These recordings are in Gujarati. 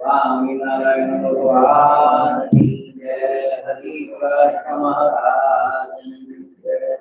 स्वामीनारायण भगवान की जय। हरि कृष्ण महाराज की जय।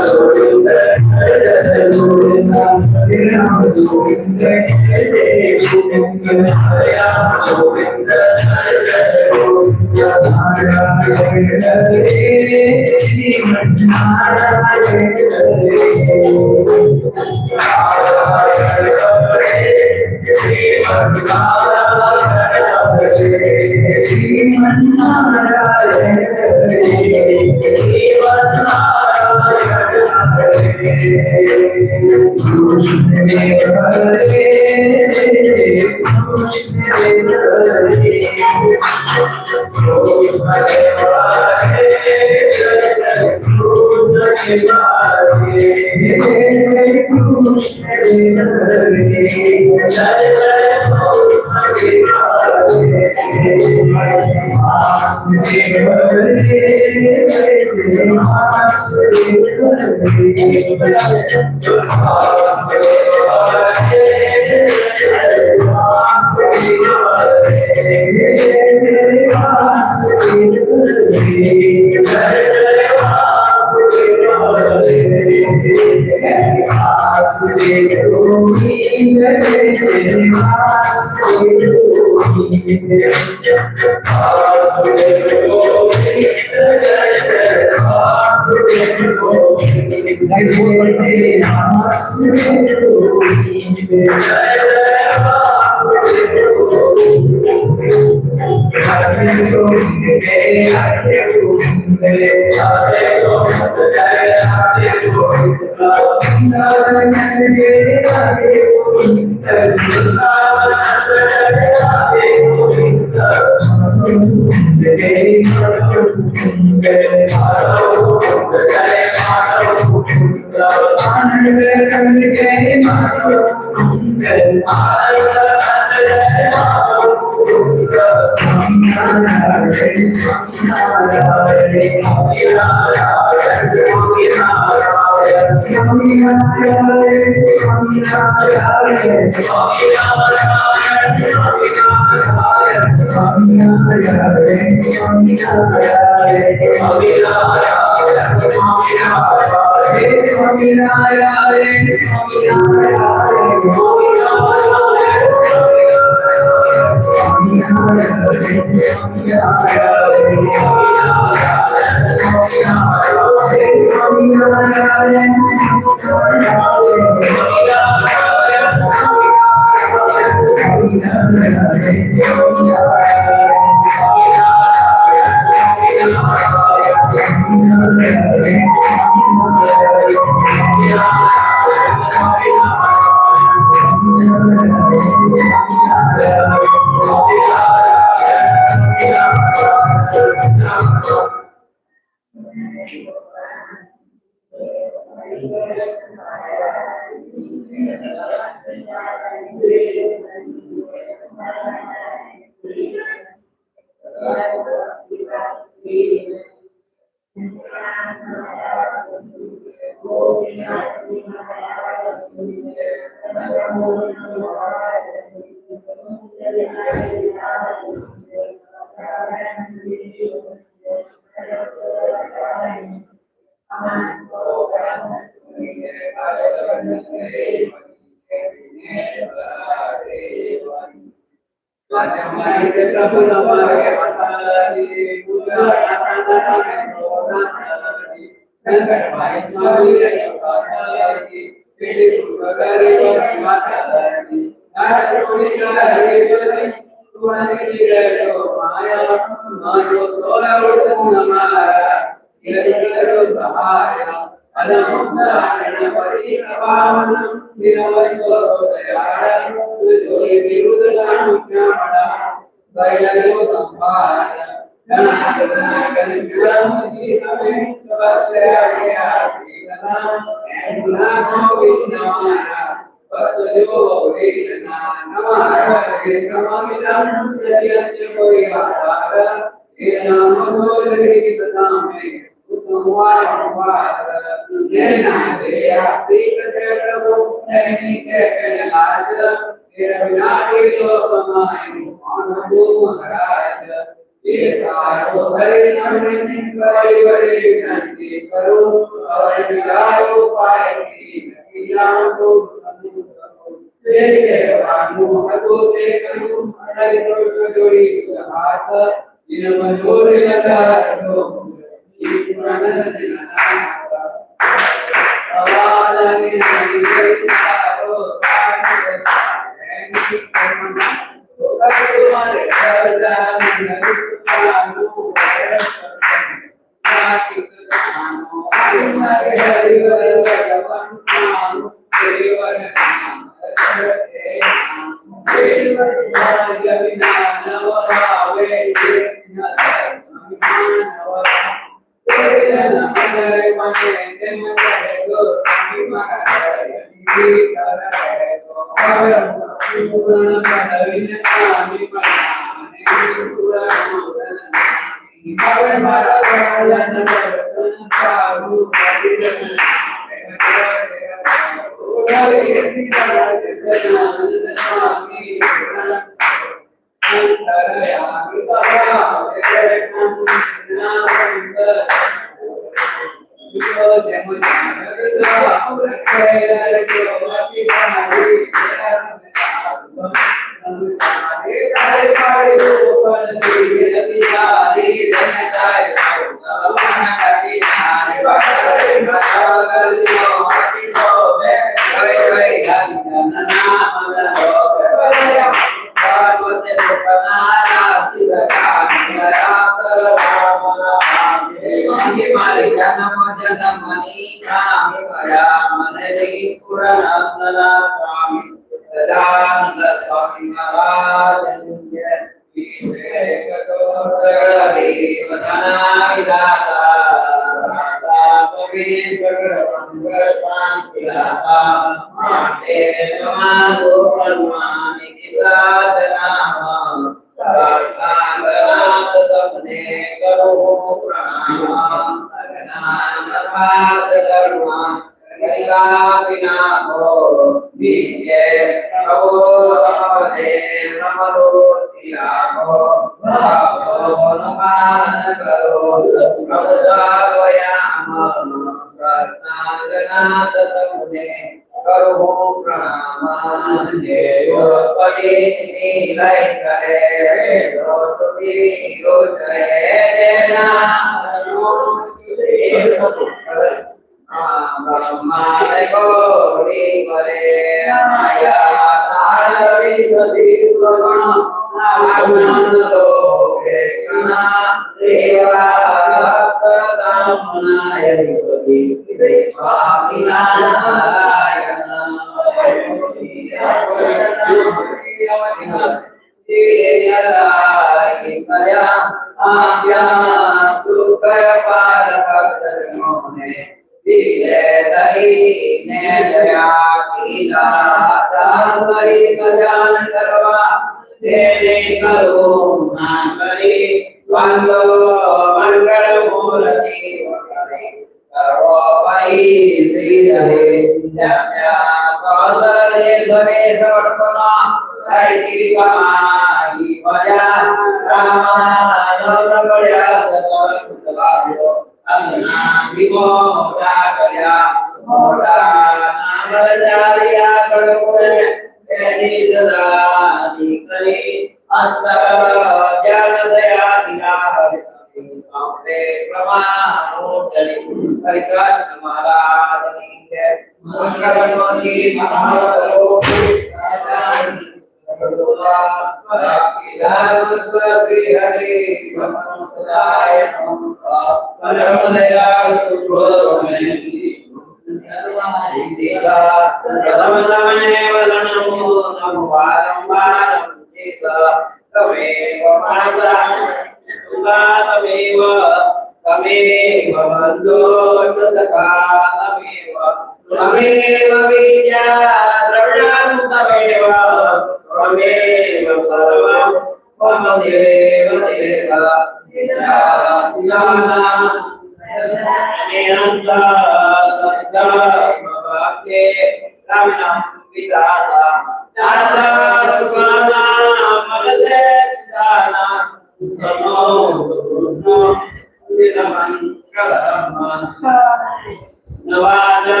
Navada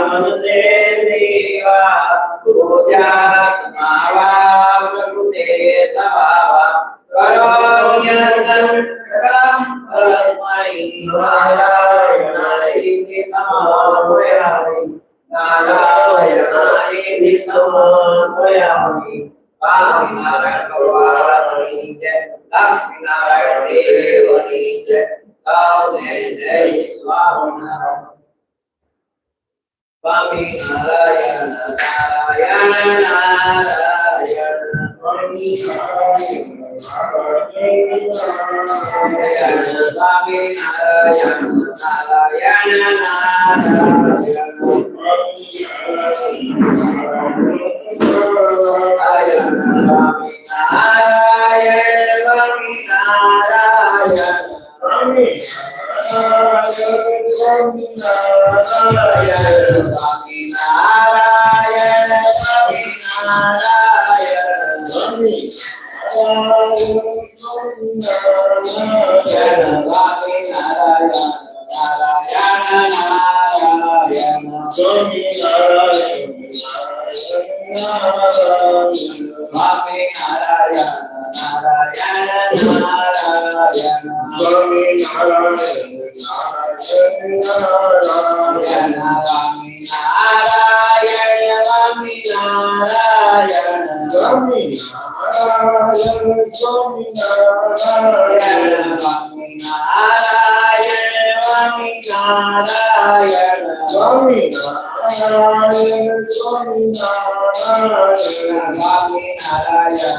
Manuse Deva Puja नारायणाय समर्पयामि नारायणाय समर्पयामि स्वामी नारायण भगवान की जय लक्ष्मी नारायण देव की जय सावने जय स्वामी नारायण स्वामी नारायण नारायण नारायण स्वामी नारायण स्वामी नारायण नारायण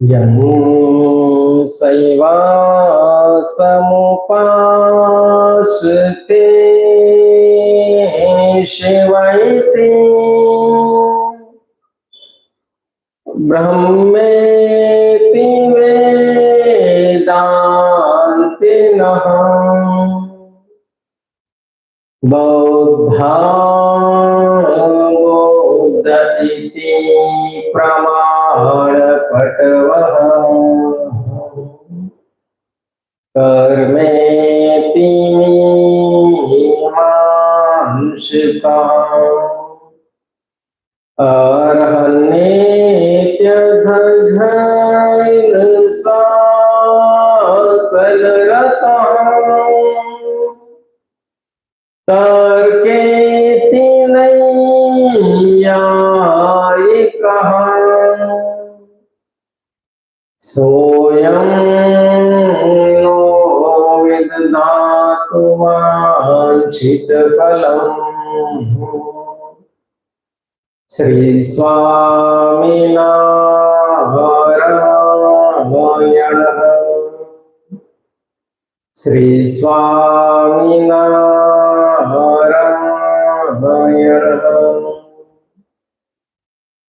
यं सैवासमुपाश्रिते शिवैते ब्रह्मेति वेदान्तिनः बौद्धा बौद्ध इति प्रमाणपटवः कर्मेति मीमांसकाः अर्हन्नेत्यधर्मसासनरताः तर्केति नैयायिकः सोऽयं नो विदधातु वाञ्छितफलम् श्री स्वामिनारायण શ્રી સ્વામિનારાયણ.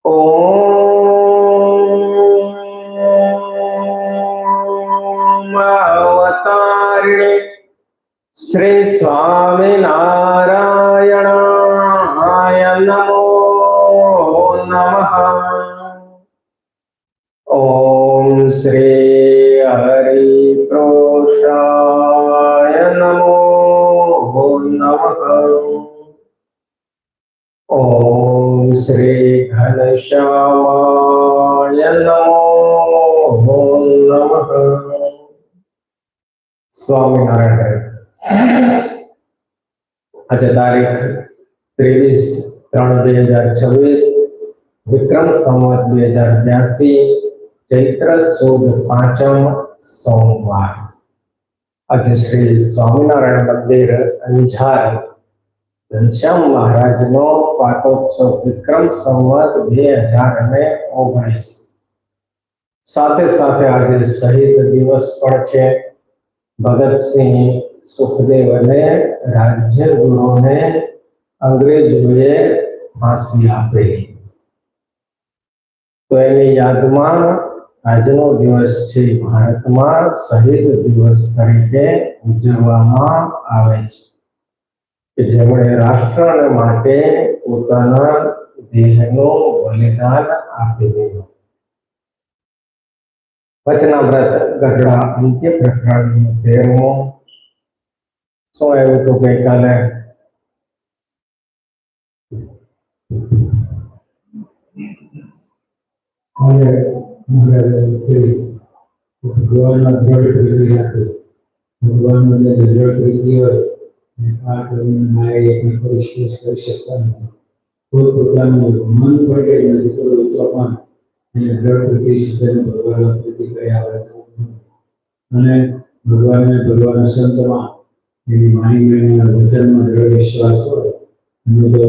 ઓમ અવતારિણે શ્રી સ્વામિનારાયણાય નમો નમઃ. ઓમ શ્રી હરિપ્રોષાય નમો નમઃ. ઓમ શ્રી ઘનશ્યામાય નમો નમઃ. સ્વામિનારાયણ. આજે તારીખ 23/3/2026 વિક્રમ સંવત 2082 ચૈત્ર સુદ 5મ સોમવાર. આજે શ્રી સ્વામિનારાયણ મંદિર અંજાર ઘનશ્યામ મહારાજનો પાટોત્સવ વિક્રમ સંવત 2019. સાથે સાથે આજે શહીદ દિવસ પણ છે. ભગતસિંહ, સુખદેવ અને રાજ્યગુરુને અંગ્રેજોએ ફાંસી આપેલી, તો એની યાદમાં આજનો દિવસ છે ભારતમાં શહીદ દિવસ તરીકે ઉજવવામાં આવે છે, કે જેમણે રાષ્ટ્ર માટે પોતાના દેહનું બલિદાન આપી દીધું. વચનામૃત ગઢડા અંત્ય પ્રકરણ 13મો. શું આવ્યું હતું ગઈકાલે? ભગવાનના દ્રઢ પ્રીતિ રાખે, ભગવાનનો જે દ્રઢ પ્રીતિ હોય આ કરીને માએ એકને પરિશ્લેષ કરી શકતા નથી. પોતપોતાનું મન પડે નથી કરવું તો પણ એને દ્રઢ પ્રીતિ સુધી ભગવાનના પ્રીતિ કર્યા આવે અને ભગવાનના સંતમાં એની વાણીના વચનમાં દ્રઢ વિશ્વાસ હોય અને તો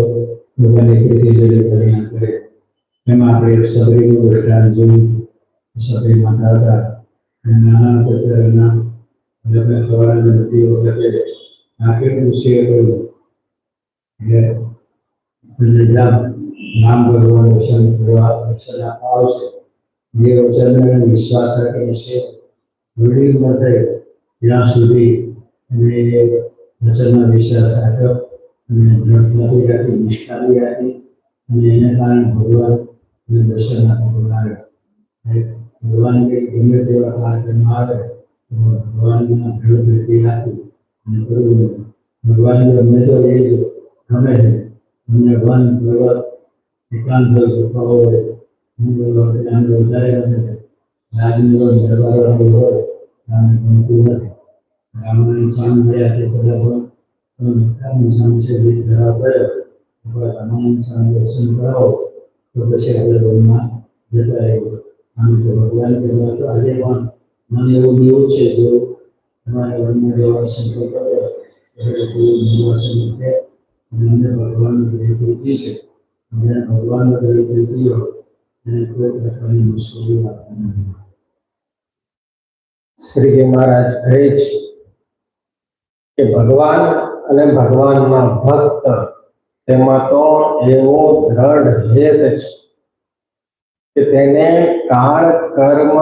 ભગવાનની પ્રીતિ જરૂર પરિણામ કરે. એમાં આપણે સબરીનું વરદાન જોયું. સબરી માતા હતા નાના પત્રના લગ્ન થવાના નથી વખતે આ કેટલું શેર કર્યું કે નામ ભગવાન વચન કરવા વચન આપવા આવશે. જે વચનને વિશ્વાસ રાખીને છે વડીલ ન થાય ત્યાં સુધી એને વચનનો વિશ્વાસ રાખ્યો અને દ્રઢતાથી રાખી, નિષ્ઠાથી રાખી અને એને કારણે ભગવાન દર્શન આપવા બોલાવ્યો. ભગવાન કે ગમે તેવા કાર્યક્રમમાં આવે તો ભગવાનના દ્રઢ પ્રીતિ રાખી અને કરવું. ભગવાન ગમે તો એ જ ગમે છે. અમને વન પર્વત એકાંત હોય, વધારે ગમે છે. રાજનો દરબારો હોય આને ગમતું નથી. રામની સામે મળ્યા તે બધા પણ સામે ધરાવ કર્યો, રામાયણ સામે દર્શન કરાવો તો પછી આપણે વનમાં જતા રહ્યું. આમ તો ભગવાન કહેવા તો આજે પણ મને એવું દેવું છે જો તમારે વનમાં જવાનો સંકલ્પ કર્યો એટલે કોઈ નિર્વાચન છે અને મને ભગવાનની પ્રીતિ છે. જેને ભગવાનનો પ્રીતિ હોય એને કોઈ પ્રકારની મુશ્કેલી આપવાની નથી. શ્રીજી મહારાજ કહે છે કે ભગવાન અને ભગવાનના ભક્ત તેમાં તો એવો દ્રઢ હેત છે કે તેને કાળ, કર્મ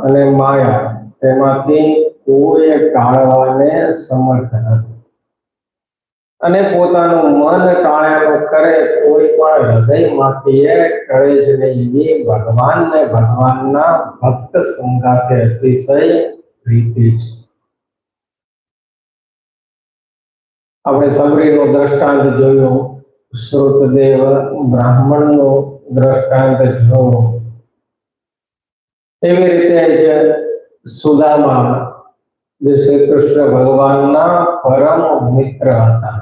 અને માયા તેમાંથી કોઈ ટાળવાને સમર્થ નથી. અને પોતાનું મન ટાળ્યાનું કરે કોઈ પણ હૃદયમાંથી ટળે જ નહીં. એવી ભગવાનને ભગવાનના ભક્ત સંગાથે અતિશય પ્રીતિ છે. આપણે સબરીનું દ્રષ્ટાંત જોયું, શ્રુતદેવ બ્રાહ્મણનું દ્રષ્ટાંત જોયું. એવી રીતે જ સુદામા જે શ્રી કૃષ્ણ ભગવાનના પરમ મિત્ર હતા,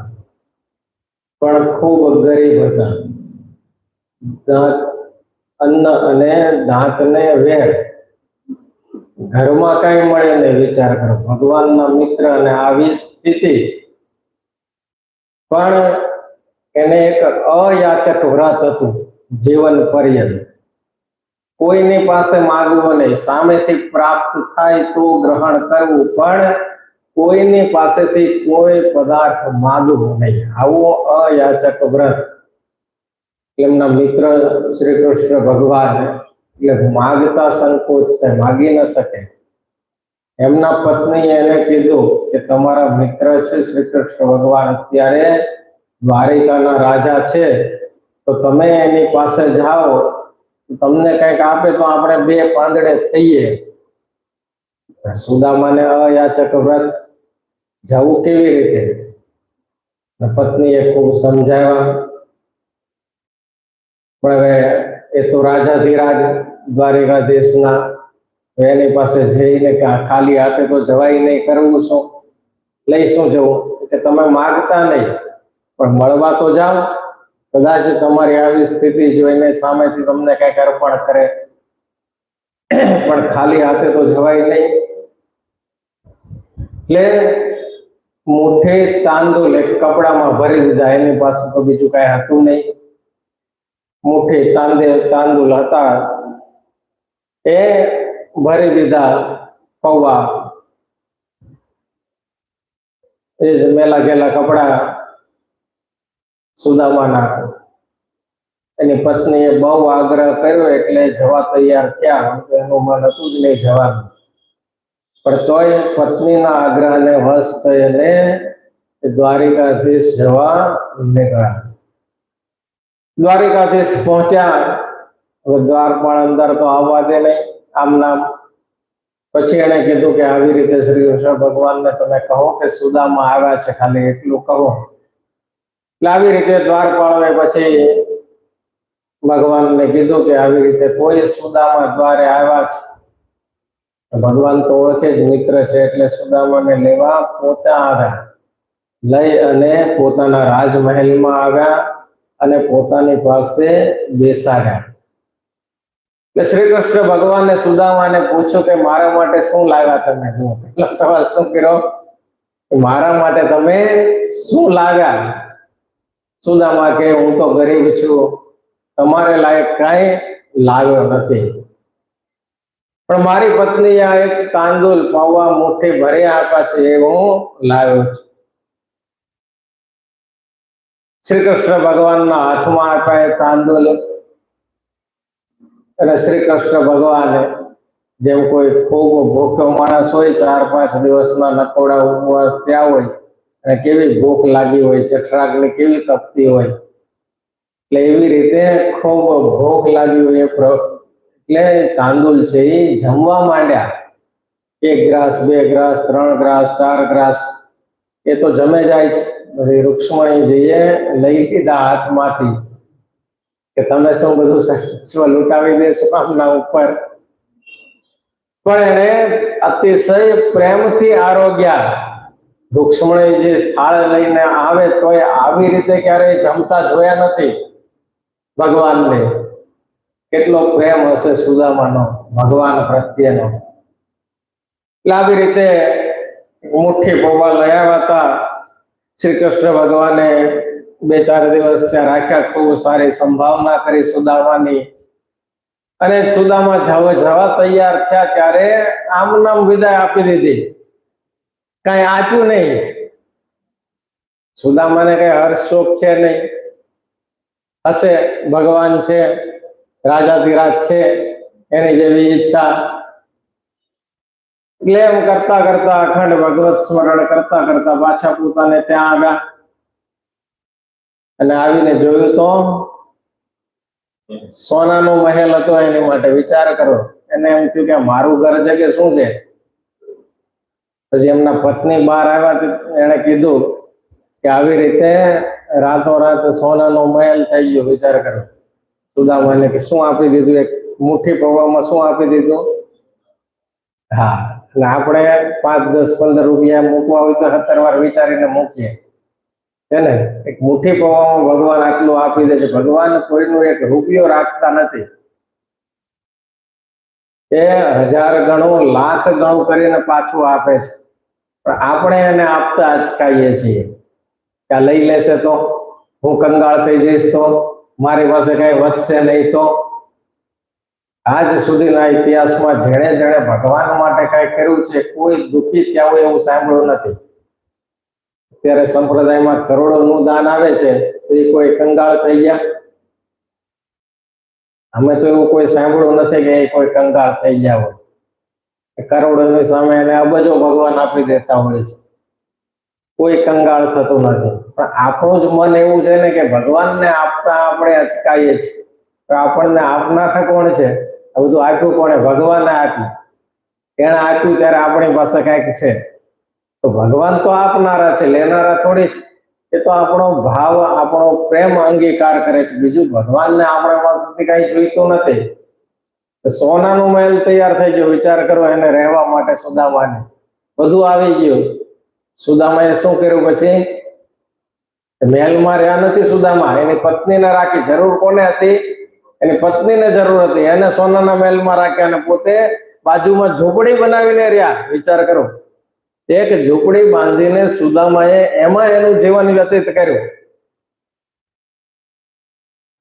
પણ ખૂબ ગરીબ હતા. અન્ન અને દાંતને વેર, ઘરમાં કઈ મળે ને વિચાર કરો. ભગવાનના મિત્ર અને આવી સ્થિતિ, પણ એને એક અયાચક વ્રત હતું જીવન પર્યંત. કોઈની પાસે માગવું નહીં, સામેથી પ્રાપ્ત થાય તો ગ્રહણ કરવું, પણ કોઈની પાસેથી કોઈ પદાર્થ માગવું નહીં. આવો અયાચક વ્રત. એમના મિત્ર શ્રી કૃષ્ણ ભગવાન એટલે માગતા સંકોચ થાય, માગી ન શકે. એમના પત્ની એને કીધું કે તમારા મિત્ર છે શ્રી કૃષ્ણ ભગવાન, અત્યારે દ્વારિકાના રાજા છે, તો તમે એની પાસે જાઓ, તમને કંઈક આપે તો આપણે બે પાંદડે થઈએ. સુદામાને અયાચક વ્રત જવું કેવી રીતે? પત્નીએ ખૂબ સમજાવ્યા, પણ હવે એ તો રાજાધિરાજ દ્વારિકાધીશના, એની પાસે જઈને કે આ ખાલી હાથે તો જવાય નહીં, કરવું શું, લઈ શું જવું? કે તમે માગતા નહીં પણ મળવા તો જાઓ, કદાચ તમારી આવી સ્થિતિ જોઈને સામેથી તમને કંઈક અર્પણ કરે, પણ ખાલી હાથે તો જવાય નહીં. એટલે મુઠ્ઠી તાંદુલ એક કપડામાં ભરી દીધા, એની પાસે તો બીજું કઈ હતું નહીં. મુઠ્ઠી તાંદુલ હતા એ ભરી દીધા પૌવા, એ જ મેલા ગેલા કપડા સુદામાના. એની પત્નીએ બહુ આગ્રહ કર્યો એટલે જવા તૈયાર થયા. એનું મન હતું જ નહીં જવાનું, પણ તોય પત્નીના આગ્રહને વશ થઈને દ્વારિકાધીશ જવા નીકળ્યા. દ્વારિકાધીશ પહોંચ્યા. હવે દ્વારપાળ અંદર તો આવવા દે નહીં આમ નામ. પછી એને કીધું કે આવી રીતે શ્રી કૃષ્ણ ભગવાનને તમે કહો કે સુદામા આવ્યા છે, ખાલી એટલું કહો. એટલે આવી રીતે દ્વારપાળોએ પછી ભગવાનને કીધું કે આવી રીતે કોઈ સુદામા દ્વારે આવ્યા છે. ભગવાન તો ઓળખે જ, મિત્ર છે, એટલે સુદામાને લેવા પોતે આવ્યા. લઈ અને પોતાના રાજમહેલમાં આવ્યા અને પોતાની પાસે બેસાડ્યા. એટલે શ્રી કૃષ્ણ ભગવાને સુદામાને પૂછ્યું કે મારા માટે શું લાવ્યા તમે? જુઓ, પહેલો સવાલ શું કર્યો? મારા માટે તમે શું લાવ્યા? સુદામા કે હું તો ગરીબ છું, તમારે લાયક કાંઈ લાવ્યો નથી, પણ મારી પત્નીએ આ એક તાંદુલ પૌવા મુઠ્ઠી ભરી આપ્યા છે, એ હું લાવ્યો છું. શ્રી કૃષ્ણ ભગવાનના હાથમાં આપ્યા એ તાંદુલ, અને શ્રી કૃષ્ણ ભગવાને જેમ કોઈ ખૂબ ભૂખ્યો માણસ હોય, 4-5 દિવસના નકોડા ઉપવાસ થયા હોય અને કેવી ભૂખ લાગી હોય, જઠરાગ્નિ કેવી તપતી હોય, એટલે એવી રીતે ખૂબ ભૂખ લાગી હોય, એટલે તાંદુલ છે એ જમવા માંડ્યા. 1 ગ્રાસ, 2 ગ્રાસ, 3 ગ્રાસ, 4 ગ્રાસ એ તો જમે જાય છે. પછી રૂક્ષ્મણીજીએ લઈ લીધા હાથમાંથી કે તમે શું બધું સ્વ લૂંટાવી દેશો આમના ઉપર. પણ એને અતિશય પ્રેમથી આરોગ્યા. રૂક્ષ્મણીજી થાળ લઈને આવે તોય આવી રીતે ક્યારેય જમતા જોયા નથી ભગવાનને. કેટલો પ્રેમ હશે સુદામાનો ભગવાન પ્રત્યેનો. એટલે આવી રીતે મુઠ્ઠી પૌવા લઈ આવ્યા હતા. શ્રી કૃષ્ણ ભગવાને 2-4 દિવસ ત્યાં રાખ્યા. ખૂબ સારી સંભાવના કરી સુદામાની. અને સુદામા જવા તૈયાર થયા ત્યારે આમ નામ વિદાય આપી દીધી, કઈ આપ્યું નહીં. સુદામાને કઈ હર્ષ શોક છે નહીં. હશે, ભગવાન છે, રાજાધિરાજ છે, એની જેવી ઈચ્છા. એટલે એમ કરતા કરતા અખંડ ભગવત સ્મરણ કરતા કરતા પાછા પોતાને ત્યાં આવ્યા. અને આવીને જોયું તો સોનાનો મહેલ હતો. એની માટે વિચાર કરો. એને એમ થયું કે મારું ઘર છે કે શું છે. પછી એમના પત્ની બહાર આવ્યા, એને કીધું કે આવી રીતે રાતોરાત સોનાનો મહેલ થઈ ગયો. વિચાર કરો. સુદામાને કે શું આપી દીધું? એક મુઠ્ઠી પૌવામાં શું આપી દીધું? હા, એટલે આપણે 5, 10, 15 રૂપિયા મૂકવા હોય તો 17 વાર વિચારીને મૂકીએ છે ને. એક મુઠ્ઠી પૌવામાં ભગવાન આટલું આપી દે છે. ભગવાન કોઈનું 1 રૂપિયો રાખતા નથી. એ 1000 ગણું, લાખ ગણું કરીને પાછું આપે છે. પણ આપણે એને આપતા અચકાઈએ છીએ કે આ લઈ લેશે તો હું કંગાળ થઈ જઈશ, તો મારી પાસે કઈ વધશે નહીં, તો આજ સુધીના ઇતિહાસમાં જેણે જેણે ભગવાન માટે કઈ કર્યું છે કોઈ દુઃખી થયા હોય એવું સાંભળ્યું નથી. અત્યારે સંપ્રદાયમાં કરોડોનું દાન આવે છે તો એ કોઈ કંગાળ થઈ ગયા? અમે તો એવું કોઈ સાંભળ્યું નથી કે એ કોઈ કંગાળ થઈ ગયા હોય. કરોડોની સામે એને અબજો ભગવાન આપી દેતા હોય છે, કોઈ કંગાળ થતું નથી. પણ આપણું જ મન એવું છે ને કે ભગવાનને આપતા આપણે અચકાઈએ છીએ. તો આપણને આપનાર કોણ છે? આ બધું આપ્યું કોણે? ભગવાને આપ્યું. એને આપ્યું ત્યારે આપણી પાસે કઈક છે. તો ભગવાન તો આપનારા છે, લેનારા થોડી છે. એ તો આપણો ભાવ, આપણો પ્રેમ અંગીકાર કરે છે. બીજું ભગવાનને આપણા પાસેથી કઈ જોઈતું નથી. સોનાનું મહેલ તૈયાર થઈ ગયો, વિચાર કરો, એને રહેવા માટે સુદામાને બધું આવી ગયું. સુદામાએ શું કર્યું પછી? મહેલમાં રહ્યા નથી સુદામા, એની પત્નીને રાખી. જરૂર કોને હતી? એની પત્નીને જરૂર હતી. એને સોનાના મહેલમાં રાખ્યા અને પોતે બાજુમાં ઝૂંપડી બનાવીને રહ્યા. વિચાર કરો, એક ઝૂંપડી બાંધીને સુદામાએ એમાં એનું જીવન વ્યતીત કર્યું.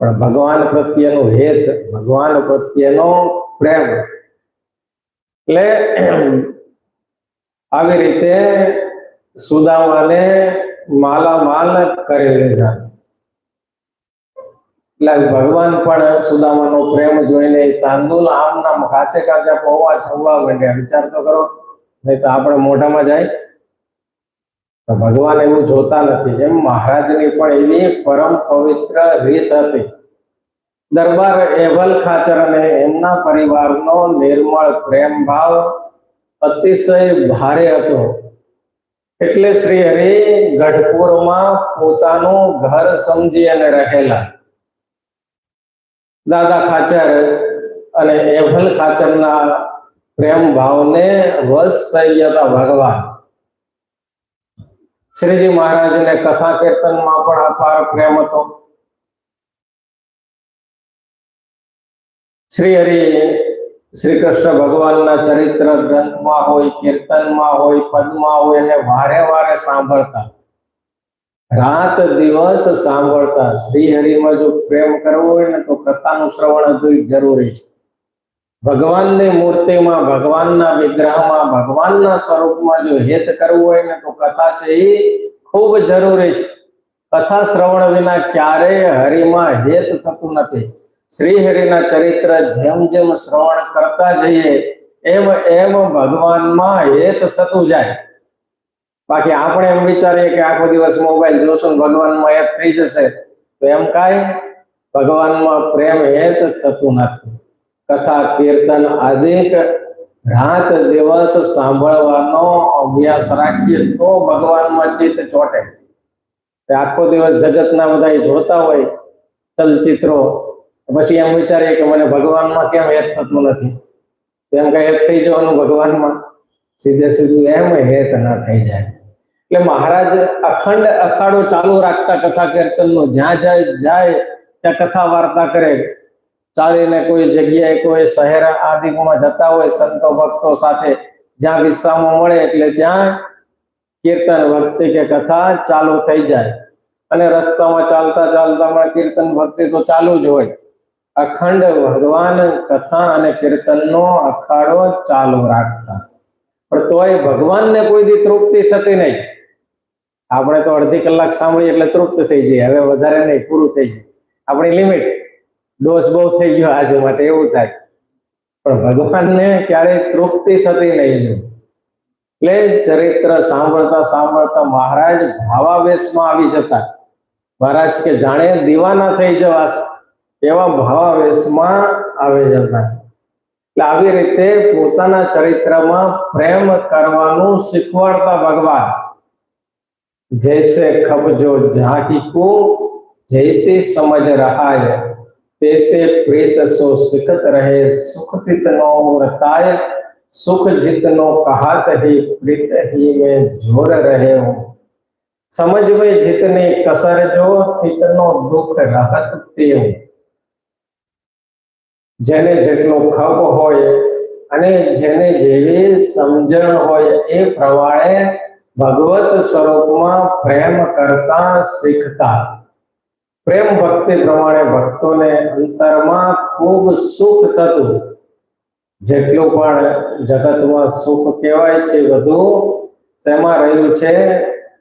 પણ ભગવાન પ્રત્યેનું હેત, ભગવાન પ્રત્યેનો પ્રેમ, એટલે આવી રીતે સુદામાને માલામાલ કરી લીધા. એટલે ભગવાન પણ સુદામાનો પ્રેમ જોઈને તાંદુલ આમ નામ કાચે કાચા પૌવા જમવા માંડ્યા. વિચાર તો કરો, નહીં તો આપણે મોઢામાં જાય. ભગવાન એવું જોતા નથી. એમ મહારાજની પણ એવી પરમ પવિત્ર રીત હતી. દરબાર એભલ ખાચર અને એમના પરિવારનો નિર્મળ પ્રેમ ભાવ અતિશય ભારે હતો. એટલે શ્રી હરિ ગઢપુરમાં પોતાનું ઘર સમજી અને રહેલા. દાદા ખાચર અને એભલ ખાચરના પ્રેમ ભાવને વશ થઈ ગયા હતા ભગવાન. શ્રીજી મહારાજને કથા કીર્તનમાં પણ અપાર પ્રેમ હતો. શ્રી હરિ શ્રી કૃષ્ણ ભગવાનના ચરિત્ર ગ્રંથમાં હોય, કીર્તનમાં હોય, પદમાં હોય, એને વારે વારે સાંભળતા, રાત દિવસ સાંભળતા. શ્રી હરિમાં જો પ્રેમ કરવો હોય ને તો કથાનું શ્રવણ જરૂરી છે. ભગવાનની મૂર્તિમાં, ભગવાનના વિગ્રહમાં, ભગવાનના સ્વરૂપમાં જો હેત કરવું હોય ને તો કથા છે એ ખૂબ જરૂરી છે. કથા શ્રવણ વિના ક્યારેય હરિમાં હેત થતું નથી. શ્રી હરિના ચરિત્ર જેમ જેમ શ્રવણ કરતા જઈએ એમ એમ ભગવાનમાં હેત થતું જાય. બાકી આપણે એમ વિચારીએ કે આખો દિવસ મોબાઈલ જોશું ને ભગવાનમાં હેત થઈ જશે, તો એમ કાંઈ ભગવાનમાં પ્રેમ હેત થતું નથી. કથા કીર્તન આદિ રાત દિવસ સાંભળવાનો અભ્યાસ રાખીએ તો ભગવાનમાં ચિત્ત ચોટે. આખો દિવસ જગતના બધા જોતા હોય ચલચિત્રો, પછી એમ વિચારીએ કે મને ભગવાનમાં કેમ હેત થતું નથી. એમ કઈ હેત થઈ જવાનું ભગવાનમાં? સીધે સીધું એમ હેત ના થઈ જાય. એટલે મહારાજ અખંડ અખાડો ચાલુ રાખતા કથા કીર્તનનો. જ્યાં જાય ત્યાં કથા વાર્તા કરે. ચાલીને કોઈ જગ્યાએ, કોઈ શહેર આદિમાં જતા હોય સંતો ભક્તો સાથે, જ્યાં વિશ્રામો મળે એટલે ત્યાં કીર્તન ભક્તિ કે કથા ચાલુ થઈ જાય. અને રસ્તામાં ચાલતા ચાલતા કીર્તન ભક્તિ તો ચાલુ જ હોય. અખંડ ભગવાન કથા અને કીર્તનનો અખાડો ચાલુ રાખતા. પણ તોય ભગવાનને કોઈ દી તૃપ્તિ થતી નહીં. આપણે તો અડધી કલાક સાંભળીએ એટલે તૃપ્ત થઈ જઈએ, હવે વધારે નહીં, પૂરું થઈ ગયું, આપણી લિમિટ, ડોઝ બહુ થઈ ગયો આજે માટે, એવું થાય. પણ ભગવાનને ક્યારેય તૃપ્તિ થતી નહીં. એટલે ચરિત્ર સાંભળતા સાંભળતા મહારાજ ભાવાવેશમાં આવી જતા. મહારાજ કે જાણે દીવાના થઈ જવાશે એવા ભાવાવેશમાં આવી જતા. એટલે આવી રીતે પોતાના ચરિત્રમાં પ્રેમ કરવાનું શીખવાડતા ભગવાન. જૈસે ખબજો જાહી કો જૈસે સમજ રહાય, तैसे प्रीत सो सिखत रहे, सुख तितनो व्रताय, सुख जितनो कहात ही प्रीत ही में जोर रहे हो, समझ में जितने कसर जो तितनो दुख रहत तेव. જેને જેટલો ખબ હોય અને જેને જેવી સમજણ હોય એ પ્રમાણે ભગવત સ્વરૂપમાં પ્રેમ કરતા શીખતા. પ્રેમ ભક્તિ પ્રમાણે ભક્તોને અંતરમાં ખૂબ સુખ થતું. જેટલું પણ જગતમાં સુખ કહેવાય છે બધું શેમાં રહ્યું છે?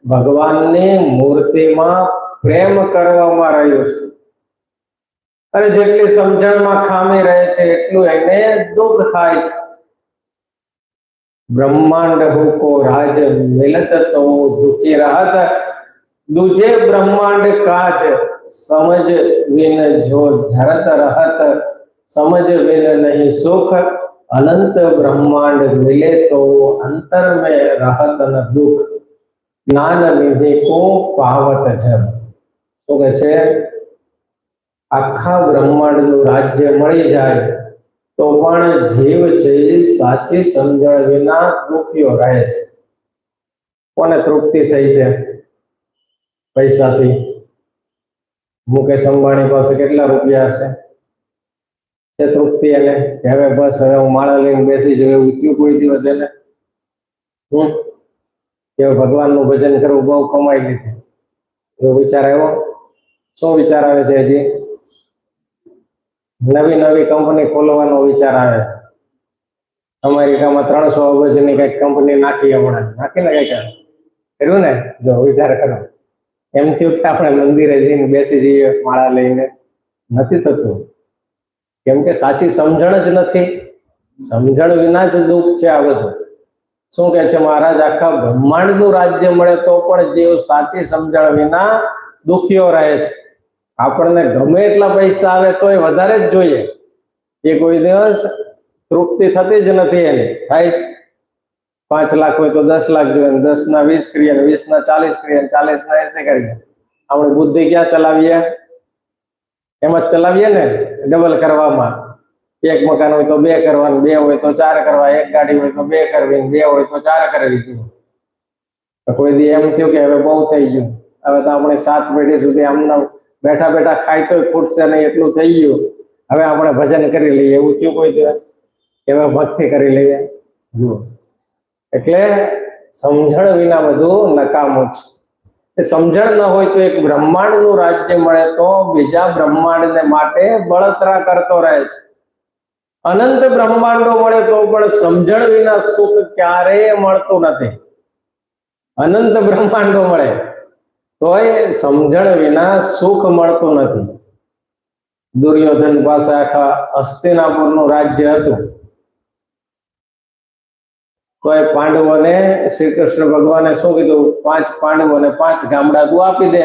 ભગવાનની મૂર્તિમાં પ્રેમ કરવામાં રહ્યું છે. અને જેટલી સમજણમાં ખામી રહે છે એટલું એને દુઃખ થાય છે. ब्रह्मांड को राज मिलत तो दुखी रहत, दूजे ब्रह्मांड काज समझ विन जो झरत रहत, समझ विन नहीं सुख, अनंत ब्रह्मांड मिले तो अंतर में रहत न दुख, ज्ञान निधि को पावत जब. तो के छे आखा ब्रह्मांड नु राज्य मળી જાય तो पण जीव છે સાચી સમજણ વિના દુખ્યો રહે છે. કોને તૃપ્તિ થઈ છે પૈસાથી? મુકેશ અંબાણી પાસે કેટલા રૂપિયા છે? એ તૃપ્તિ એને કે હવે બસ હવે હું માળા લઈને બેસી જાઉં એવું થયું કોઈ દિવસ એને? કે ભગવાનનું ભજન કરવું બહુ કમાઈ લીધું એવો વિચાર આવ્યો? શું વિચાર આવે છે? હજી નવી નવી કંપની ખોલવાનો વિચાર આવે. અમેરિકામાં 300 અબજની કઈક કંપની નાખી, હમણાં નાખીને કઈક કર્યું ને. જો વિચાર કરો, એમ થયું કે આપણે મંદિરે જઈને બેસી જઈએ માળા લઈને, નથી થતું. કેમ કે સાચી સમજણ જ નથી. સમજણ વિના જ દુઃખ છે આ બધું. શું કે છે મહારાજ? આખા બ્રહ્માંડનું રાજ્ય મળે તો પણ જીવ સાચી સમજણ વિના દુખ્યો રહે છે. આપણને ગમે એટલા પૈસા આવે તોય વધારે જ જોઈએ. એ કોઈ દિવસ તૃપ્તિ થતી જ નથી. એની થાય 5 લાખ હોય તો 10 લાખ જોઈએ, 10 ના 20 કરીએ, 20 ના 40 કરીએ, 40 ના 80 કરીએ. આપણે બુદ્ધિ ક્યાં ચલાવીએ? એમ જ ચલાવીએ ને, ડબલ કરવામાં. એક મકાન હોય તો 2 કરવાનું, 2 હોય તો 4 કરવા, એક ગાડી હોય તો 2 કરવી, 2 હોય તો 4 કરવી જોઈએ. કોઈ દી એમ થયું કે હવે બહુ થઈ ગયું, હવે તો આપણે 7 પેઢી સુધી આમના બેઠા બેઠા ખાય તો ખૂટશે નહીં એટલું થઈ ગયું, હવે આપણે ભજન કરી લઈએ, એવું થયું કોઈ દિવસ? હવે ભક્તિ કરી લઈએ. જુઓ, એટલે સમજણ વિના બધું નકામું છે. એ સમજણ ન હોય તો એક બ્રહ્માંડનું રાજ્ય મળે તો બીજા બ્રહ્માંડને માટે બળતરા કરતો રહે છે. અનંત બ્રહ્માંડો મળે તો પણ સમજણ વિના સુખ ક્યારેય મળતું નથી. અનંત બ્રહ્માંડો મળે તોય સમજણ વિના સુખ મળતું નથી. દુર્યોધન પાસે આખા હસ્તિનાપુરનું રાજ્ય હતું. તો એ પાંડવોને શ્રી કૃષ્ણ ભગવાને શું કીધું? 5 પાંડવોને 5 ગામડા તું આપી દે.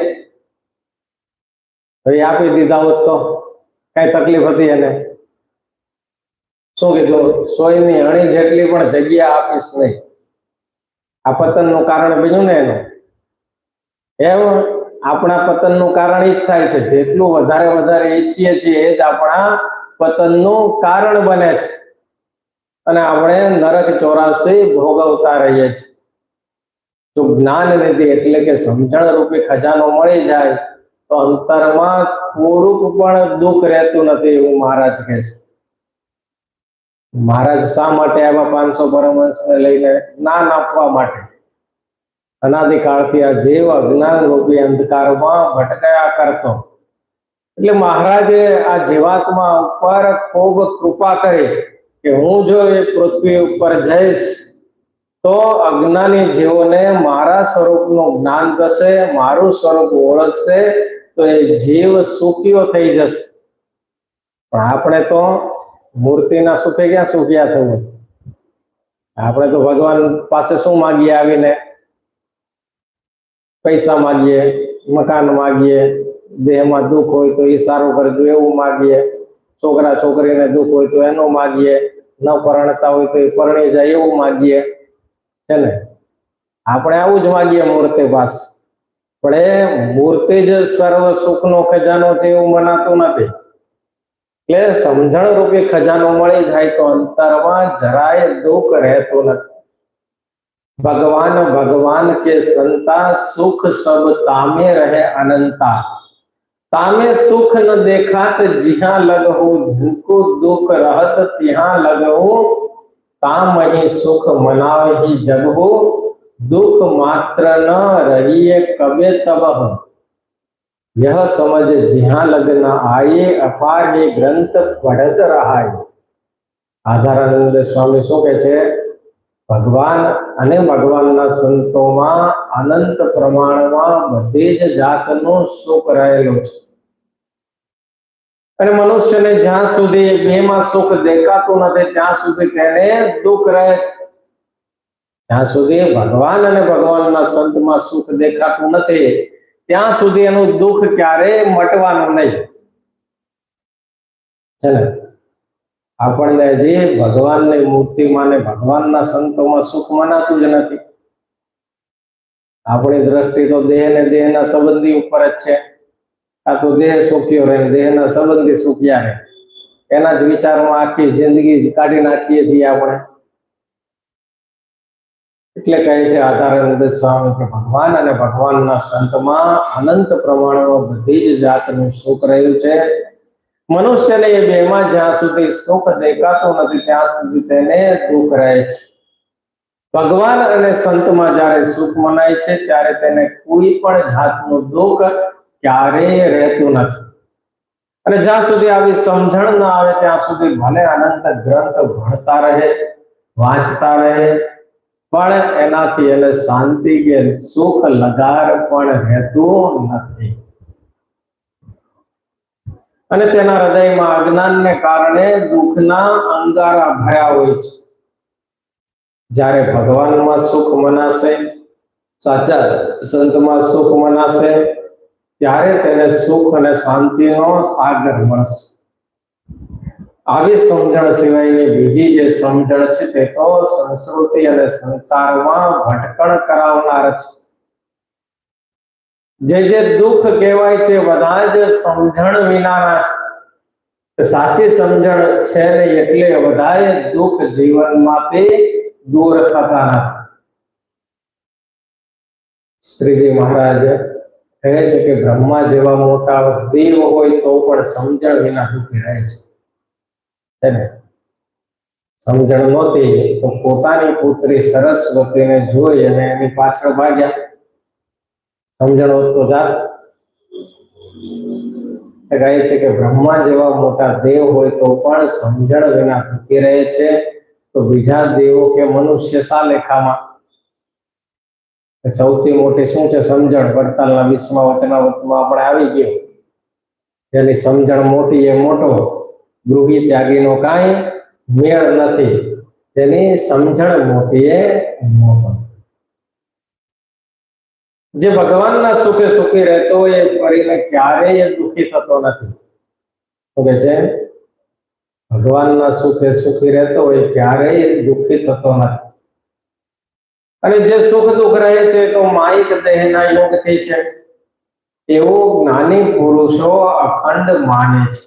હવે આપી દીધા હોત તો કઈ તકલીફ હતી એને? શું કીધું? 100 ની અણી જેટલી પણ જગ્યા આપીશ નહીં. આ પતનનું કારણ બન્યું ને એનું. એમ આપણા પતનનું કારણ એ જ થાય છે. જેટલું વધારે ઈચ્છીએ છીએ એ જ આપણા પતનનું કારણ બને છે. અને આપણે નરક 84 ભોગવતા રહીએ છીએ. તો જ્ઞાન નિધિ એટલે કે સમજણ રૂપી ખજાનો મળી જાય તો અંતરમાં થોડુંક પણ દુઃખ રહેતું નથી, એવું મહારાજ કહે છે. મહારાજ શા માટે આવા 500 પરમહંસને લઈને? જ્ઞાન આપવા માટે. અનાદિકાળથી આ જીવ અજ્ઞાન રૂપી અંધકારમાં ભટકાયા કરતો, એટલે મહારાજે આ જીવાત્મા ઉપર ખૂબ કૃપા કરી કે હું જો એ પૃથ્વી ઉપર જઈશ તો અજ્ઞાની જીવોને મારા સ્વરૂપનું જ્ઞાન થશે, મારું સ્વરૂપ ઓળખશે તો એ જીવ સુખીઓ થઈ જશે. પણ આપણે તો મૂર્તિના સુખે ક્યાં સુખિયા થવું? આપણે તો ભગવાન પાસે શું માગીએ? આવીને પૈસા માગીએ, મકાન માગીએ, દેહમાં દુઃખ હોય તો એ સારું કરજો એવું માગીએ, છોકરા છોકરીને દુઃખ હોય તો એનું માગીએ, ન પરણતા હોય તો એ પરણી જાય એવું માગીએ, છે ને? આપણે આવું જ માગીએ મૂર્તિ પાસે. પણ એ મૂર્તિ જ સર્વ સુખનો ખજાનો છે એવું મનાતું નથી. એટલે સમજણ રૂપી ખજાનો મળી જાય તો અંતરમાં જરાય દુઃખ રહેતું નથી. भगवान भगवान के संता सुख सब तामे रहे अनंता, तामे सुख न देखात जिहां लगहु, जिनको दुख रहत तिहां लगहु, ताम ही सुख मनाव ही जगहु, दुख मात्र न रहिए कबे तबहु, यह समझ जिहां लग न आए, अपार ये ग्रंथ पढ़त रहाए. આધારાનંદ સ્વામી શું કહે છે? ભગવાન અને ભગવાનના સંતોમાં અનંત પ્રમાણમાં બધી જ જાતનું સુખ રહેલું છે અને મનુષ્યને જ્યાં સુધી બેમાં સુખ દેખાતું નથી ત્યાં સુધી તેને દુઃખ રહે છે. જ્યાં સુધી ભગવાન અને ભગવાનના સંતમાં સુખ દેખાતું નથી ત્યાં સુધી એનું દુઃખ ક્યારેય મટવાનું નહીં છે ને. આપણને હજી ભગવાનની મૂર્તિમાં ને ભગવાનના સંતોમાં સુખ મનાતું જ નથી. આપણી દ્રષ્ટિ તો દેહ ને દેહના સંબંધી ઉપર જ છે. આ તો દેહ સુખ્યો રહે, દેહના સંબંધી સુખ્યા રહે, એના જ વિચારમાં આખી જિંદગી કાઢી નાખીએ છીએ આપણે. એટલે કહે છે આધારાનંદ સ્વામી કે ભગવાન અને ભગવાનના સંતમાં અનંત પ્રમાણમાં બધી જ જાતનું સુખ રહ્યું છે. મનુષ્યને એ બેમાં જ્યાં સુધી સુખ દેખાતું નથી ત્યાં સુધી તેને દુઃખ રહે છે. ભગવાન અને સંતમાં જ્યારે સુખ મનાય છે ત્યારે તેને કોઈ પણ જાતનું દુઃખ ક્યારેય રહેતું નથી. અને જ્યાં સુધી આવી સમજણ ના આવે ત્યાં સુધી ભલે અનંત ગ્રંથ ભણતા રહે, વાંચતા રહે, પણ એનાથી એને શાંતિ કે સુખ લગાર પણ રહેતું નથી. અને તેના હૃદયમાં અજ્ઞાનને કારણે દુઃખના અંગારા ભર્યા હોય છે. જ્યારે ભગવાનમાં સુખ મનાશે, સાચા સંતમાં સુખ મનાશે, ત્યારે તેને સુખ અને શાંતિનો સાગર મળશે. આવી સમજણ સિવાયની બીજી જે સમજણ છે તે તો સંસ્કૃતિ અને સંસારમાં ભટકણ કરાવનાર છે. જે દુઃખ કહેવાય છે બધા જ સમજણ વિનાના છે. સાચી સમજણ છે નહીં એટલે બધાએ દુઃખ જીવનમાંથી દૂર થતા નથી. શ્રીજી મહારાજ કહે છે કે બ્રહ્મા જેવા મોટા દેવ હોય તો પણ સમજણ વિના દુઃખી રહે છે. સમજણ નહોતી તો પોતાની પુત્રી સરસ્વતીને જોઈ અને એની પાછળ ભાગ્યા. સમજણ હોત તો જાત. કહે છે કે બ્રહ્મા જેવા મોટા દેવ હોય તો પણ સમજણ વિના દુઃખી રહે છે, તો બીજા દેવો કે મનુષ્ય શા લેખામાં? સૌથી મોટી શું છે? સમજણ. વડતાલના 20મા વચનાવૃતમાં આપણે આવી ગયું. જેની સમજણ મોટી એ મોટો, ગૃહી ત્યાગીનો કાંઈ મેળ નથી. તેની સમજણ મોટી એ મોટો. જે ભગવાનના સુખે સુખી રહેતો હોય એ ફરીને ક્યારેય દુઃખી થતો નથી. શું કે છે? ભગવાનના સુખે સુખી રહેતો હોય ક્યારેય દુઃખી થતો નથી. અને જે સુખ દુઃખ રહે છે તો માયિક દેહના યોગથી છે. એવું જ્ઞાની પુરુષો અખંડ માને છે.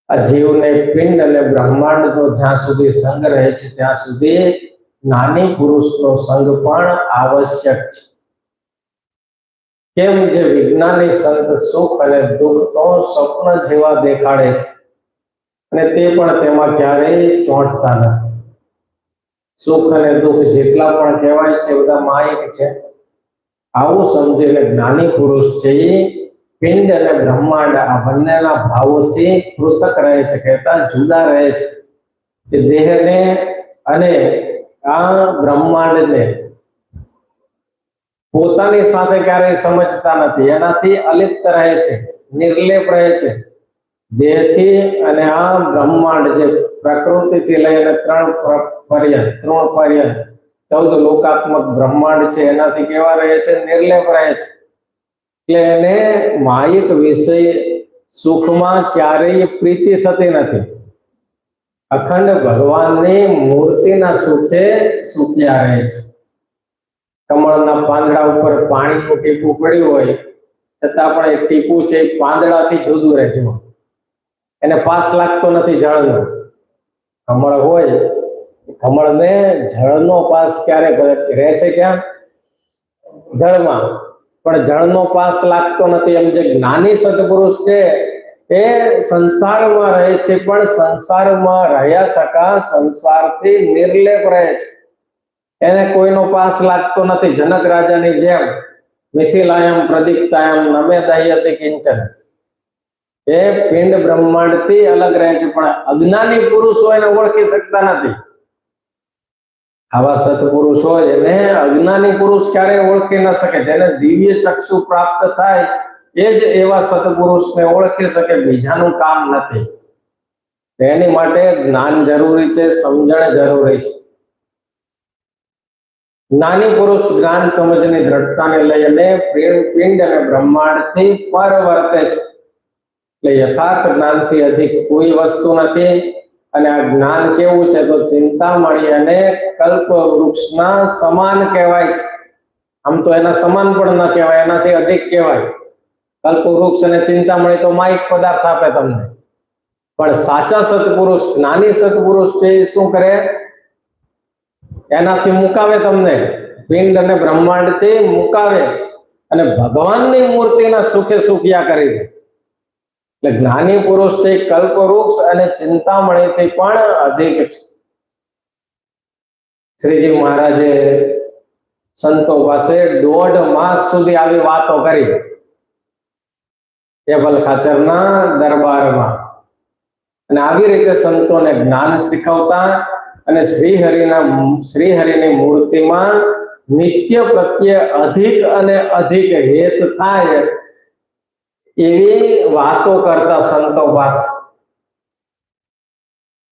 આ જીવને પિંડ અને બ્રહ્માંડનો જ્યાં સુધી સંગ રહે છે ત્યાં સુધી જ્ઞાની પુરુષનો સંગ પણ આવશ્યક છે. કેમ? જે વિજ્ઞાની સંત સુખ અને દુઃખ તો સ્વપ્ન જેવા દેખાડે છે અને તે પણ તેમાં ક્યારેય ચોંટતા નથી. સુખ અને દુઃખ જેટલા પણ કહેવાય છે બધા માયિક છે. આવું સમજીને જ્ઞાની પુરુષ છે એ પિંડ અને બ્રહ્માંડ આ બંનેના ભાવોથી પૃથક રહે છે, કહેતા જુદા રહે છે. કે દેહને અને આ બ્રહ્માંડને પોતાની સાથે ક્યારેય સમજતા નથી. એનાથી અલિપ્ત રહે છે, નિર્લેપ રહે છે. દેહથી અને આ બ્રહ્માંડ જે પ્રકૃતિથી લઈને ત્રણ પર્યંત 14 લોકાત્મક બ્રહ્માંડ છે એનાથી કેવા રહે છે? નિર્લેપ રહે છે. એટલે એને માયિક વિષય સુખમાં ક્યારેય પ્રીતિ થતી નથી. અખંડ ભગવાનની મૂર્તિના સુખે સુખ્યા રહે છે. કમળના પાંદડા ઉપર પાણીનું ટીપું પડ્યું હોય છતાં પણ એ ટીપું છે પાંદડાથી જુદું રહેતું. એને પાસ લાગતો નથી જળનો. કમળ હોય, કમળને જળનો પાસ ક્યારે રહે છે? ક્યાં? જળમાં. પણ જળનો પાસ લાગતો નથી. એમ જે જ્ઞાની સત્પુરુષ છે એ સંસારમાં રહે છે પણ સંસારમાં રહ્યા થતા સંસારથી નિર્લેપ રહે છે. એને કોઈનો પાસ લાગતો નથી. જનક રાજાની જેમ મિથિલાયમ પ્રદીપ્તાયમ નમે દહ્યતે કિંચન. એ પિંડ બ્રહ્માંડ થી અલગ રહે છે, પણ અજ્ઞાની પુરુષો એને ઓળખી શકતા નથી. આવા સત્પુરુષ હોય એને અજ્ઞાની પુરુષ ક્યારેય ઓળખી ન શકે. જેને દિવ્ય ચક્ષુ પ્રાપ્ત થાય એ જ એવા સત્પુરુષને ઓળખી શકે, બીજાનું કામ નથી. એની માટે જ્ઞાન જરૂરી છે, સમજણ જરૂરી છે. જ્ઞાની પુરુષ જ્ઞાન સમજની દ્રઢતાને લઈને પિંડ અને બ્રહ્માંડ થી પર વર્તે છે. એટલે યથાર્થ જ્ઞાનથી અધિક કોઈ વસ્તુ નથી. અને આ જ્ઞાન કેવું છે તો ચિંતામણી અને કલ્પ વૃક્ષના સમાન કહેવાય છે. આમ તો એના સમાન પણ ન કહેવાય, એનાથી અધિક કહેવાય. કલ્પ વૃક્ષ અને ચિંતામણી તો માયિક પદાર્થ આપે તમને, પણ સાચા સત્પુરુષ જ્ઞાની સત્પુરુષ છે એ શું કરે? એનાથી મુકાવે તમને, પિંડ અને બ્રહ્માંડ થી મુકાવે અને ભગવાનની મૂર્તિના સુખે સુખિયા કરી દે. એટલે જ્ઞાની પુરુષ છે કલ્પવૃક્ષ અને ચિંતામણીથી પણ અધિક છે. શ્રીજી મહારાજે સંતો પાસે 1.5 માસ સુધી આવી વાતો કરી ટેબલ ખાચરના દરબારમાં, અને આવી રીતે સંતોને જ્ઞાન શીખવતા અને શ્રીહરિની મૂર્તિમાં નિત્ય પ્રત્યે અધિક અને અધિક હેત થાય એવી વાતો કરતા સંતો પાસે.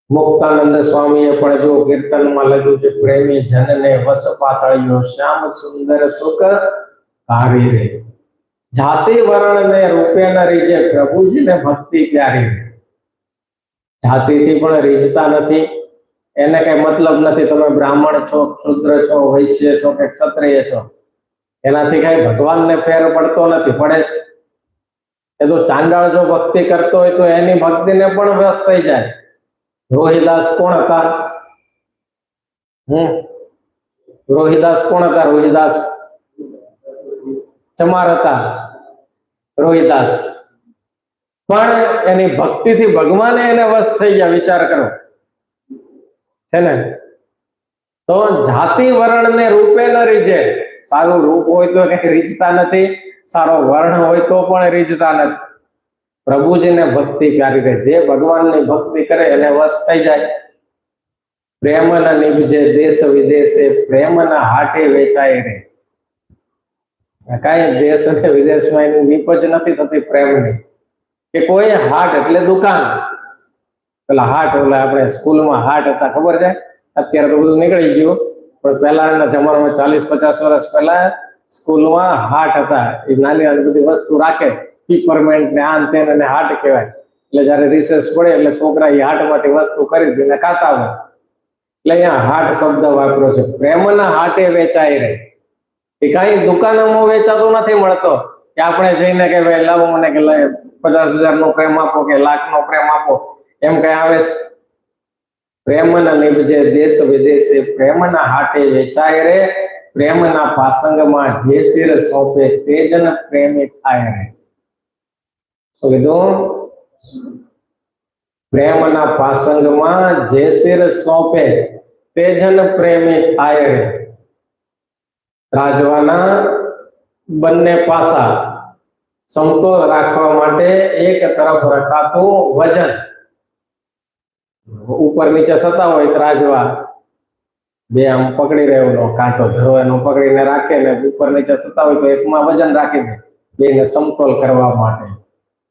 મુક્તાનંદ સ્વામીએ પણ જો કીર્તનમાં લખ્યું છે, પ્રેમી જનને વસ પાતળિયો શ્યામ સુંદર સુખ કારી રે, જાતિ વર્ણ ને રૂપે ન રીજે, પ્રભુજીને ભક્તિ પ્યારી રે. જાતિથી પણ રીઝતા નથી, એને કઈ મતલબ નથી તમે બ્રાહ્મણ છો, શુદ્ર છો, વૈશ્ય છો કે ક્ષત્રિય છો, એનાથી કઈ ભગવાનને ફેર પડતો નથી. પડે છે એ તો ચાંડાળ જો ભક્તિ કરતો હોય તો એની ભક્તિને પણ વ્યસ્ત થઈ જાય. રોહિદાસ કોણ હતા? રોહિદાસ કોણ હતા? રોહિદાસ ચમાર હતા. રોહિદાસ પણ એની ભક્તિથી ભગવાને એને વશ થઈ ગયા. વિચાર કરો છે ને. તો જાતિ વર્ણ ને રૂપે ન રીજે. સારું રૂપ હોય તો કઈ રીઝતા નથી, સારો વર્ણ હોય તો પણ રીઝતા નથી. પ્રભુજીને ભક્તિ કરી દે, જે ભગવાનની ભક્તિ કરે એને વશ થઈ જાય. પ્રેમના નિભજે દેશ વિદેશે, પ્રેમના હાટે વેચાય રે. કઈ દેશ અને વિદેશમાં એની નીપજ નથી થતી પ્રેમની. કે કોઈ હાટ એટલે દુકાન, પેલા હાટ ઓલા આપણે સ્કૂલમાં હાટ હતા ખબર છે, અત્યારે તો બધું નીકળી ગયું, પણ પહેલાના જમાનામાં 40-50 વર્ષ પહેલા સ્કૂલમાં હાટ હતા. એ નાની બધી વસ્તુ રાખે, પીપરમેન્ટ ને આન તેન, અને હાટ કહેવાય. એટલે જયારે રિસેસ પડે એટલે છોકરા એ હાટમાંથી વસ્તુ ખરીદીને ખાતા હોય. એટલે અહીંયા હાટ શબ્દ વાપર્યો છે. પ્રેમના હાટે વેચાય રે. એ કઈ દુકાનોમાં વેચાતો નથી મળતો કે આપણે જઈને કે ભાઈ લાવો મને કે 50,000 નો પ્રેમ આપો કે 1,00,000 નો પ્રેમ આપો, એમ કઈ આવે છે? પ્રેમના નિભજે દેશ વિદેશે, પ્રેમના હાટે વેચાય રે, પ્રેમના પાસંગમાં જે શિર સોંપે તે જન પ્રેમી થાય રે. શું કીધું? પ્રેમના પાસંગમાં જે શિર સોંપે તે જન પ્રેમી થાય રે. રાજવાના બંને પાસા સમતોલ રાખવા માટે એક તરફ રખાતું વજન, ઉપર નીચે થતા હોય રાજવા બે આમ પકડી રહ્યો કાંટો ધરો એનો પકડીને રાખે ને ઉપર નીચે થતા હોય તો એકમાં વજન રાખી દે, બેને સમતોલ કરવા માટે.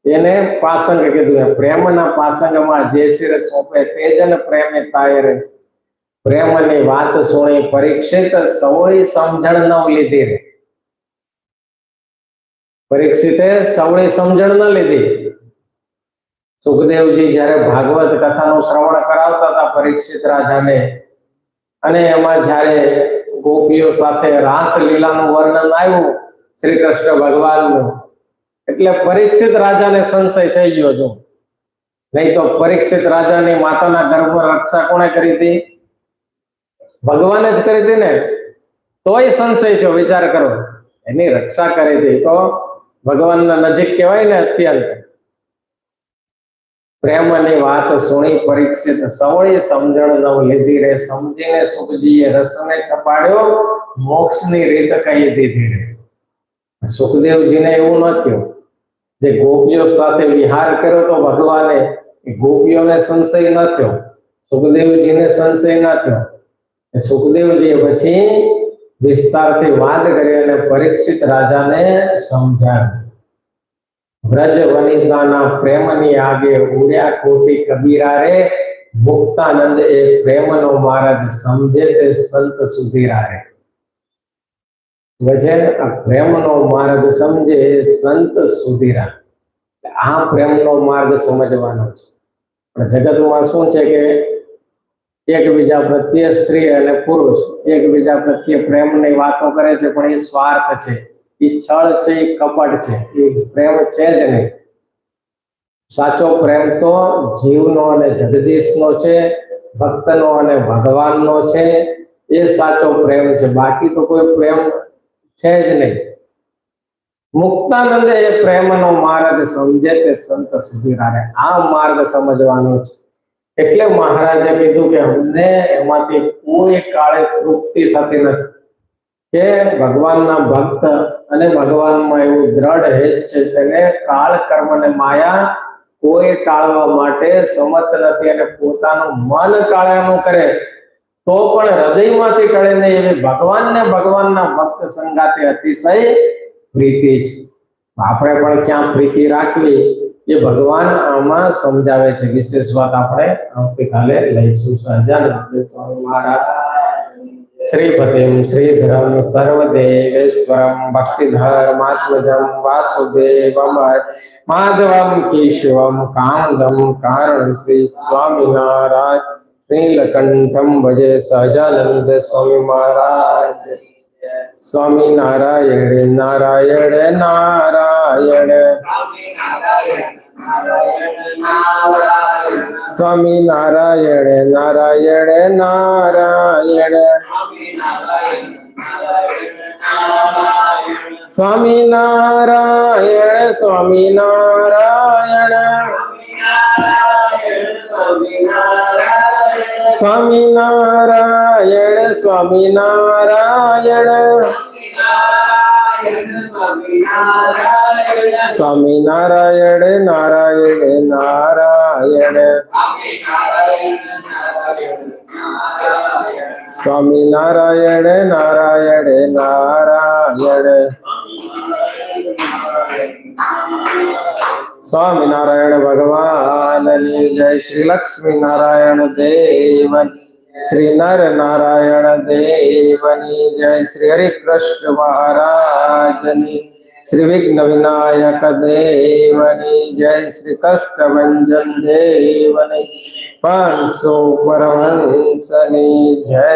એને પાસંગ કીધું. પ્રેમના પાસંગમાં જે શિર સોંપે તે જન પ્રેમે થાય રે. પ્રેમની વાત સુણી પરીક્ષિત સવળી સમજણ ન લીધી રે. પરીક્ષિતે સવળી સમજણ ન લીધી. સુખદેવજી જયારે ભાગવત કથાનું શ્રવણ કરાવતા હતા પરીક્ષિત રાજાને, અને એમાં જયારે ગોપીઓ સાથે રાસલીલાનું વર્ણન આવ્યું શ્રી કૃષ્ણ ભગવાનનું, એટલે પરીક્ષિત રાજાને સંશય થઈ ગયો હતો. નહીં તો પરીક્ષિત રાજાની માતાના ગર્ભમાં રક્ષા કોણે કરી હતી? ભગવાને જ કરી હતી ને. તોય સંશય થયો. વિચાર કરો, એની રક્ષા કરી હતી તો ભગવાનના નજીક કહેવાય ને અત્યંત. પ્રેમની વાત સુણી પરીક્ષિત સવળી સમજણ નવ લીધી રે. સમજીને સુખજીએ રસને છપાડ્યો, મોક્ષની રીત કહી દીધી રે. સુખદેવજીને એવું ન થયું. જે ગોપીઓ સાથે વિહાર કર્યો તો ભગવાને, એ ગોપીઓને સંશય ન થયો, સુખદેવજીને સંશય ન થયો. સુખદેવજીએ પછી વિસ્તારથી વાત કરી અને પરીક્ષિત રાજાને સમજાવ્યું. વ્રજ વનિતાના પ્રેમની આગે ઉડ્યા કોટી કબીરા રે, મુક્તાનંદ એ પ્રેમનો માર્ગ સમજે તે સંત સુધીરા રે. વજન આ પ્રેમનો માર્ગ સમજે સંત સુધીરા. આ પ્રેમનો માર્ગ સમજવાનો છે. પણ જગતમાં શું છે કે એકબીજા પ્રત્યે સ્ત્રી અને પુરુષ એકબીજા પ્રત્યે પ્રેમની વાતો કરે છે, પણ એ સ્વાર્થ છે, એ છળ છે, એ કપટ છે, એ પ્રેમ છે જ નહીં. સાચો પ્રેમ તો જીવનો અને જગદીશનો છે, ભક્તનો અને ભગવાનનો છે. એ સાચો પ્રેમ છે, બાકી તો કોઈ પ્રેમ છે જ નહીં. મુક્તાનંદે એ પ્રેમનો માર્ગ સમજે તે સંત સુધીરા રે. આ માર્ગ સમજવાનો છે. એટલે મહારાજે કીધું કે અમને એમાંથી કોઈ કાળે તૃપ્તિ થતી નથી કે ભગવાનના ભક્ત અને ભગવાનમાં એવું દ્રઢ હેત છે તેને કાળ કર્મ અને માયા કોઈ ટાળવા માટે સમર્થ નથી. અને પોતાનું મન ટાળવાનું કરે તો પણ હૃદયમાંથી ટળે નહીં એવી ભગવાનને ભગવાનના ભક્ત સંગાતે અતિશય પ્રીતિ છે. આપણે પણ ક્યાં પ્રીતિ રાખવી એ ભગવાન આમાં સમજાવે છે. વિશેષ વાત આપણે આવતીકાલે લઈશું. સહજાનંદ સ્વામી મહારાજ શ્રીપતિમ શ્રીધરમ સર્વદેવેશ્વરમ ભક્તિધર્માત્મજમ વાસુદેવમ માધવમ કેશવમ કામદમ કારણ શ્રી સ્વામિનારાયણ નીલકંઠમ ભજે સહજાનંદ સ્વામી મહારાજ. સ્વામિનારાયણ નારાયણ નારાયણ સ્વામિનારાયણ નારાયણ નારાયણ સ્વામિનારાયણ સ્વામિનારાયણ સ્વામિનારાયણ સ્વામિનારાયણ સ્વામિનારાયણ નારાયણ નારાયણ સ્વામિનારાયણ નારાયણ નારાયણ સ્વામિનારાયણ ભગવાનની જય. શ્રી લક્ષ્મી નારાયણ દેવન, શ્રી નર નારાયણ દેવની જય. શ્રી હરિ કૃષ્ણ મહારાજની, શ્રી વિઘ્ન વિનાયક દેવની જય. શ્રી કષ્ટભંજન દેવની, 500 પરમહંસની જય.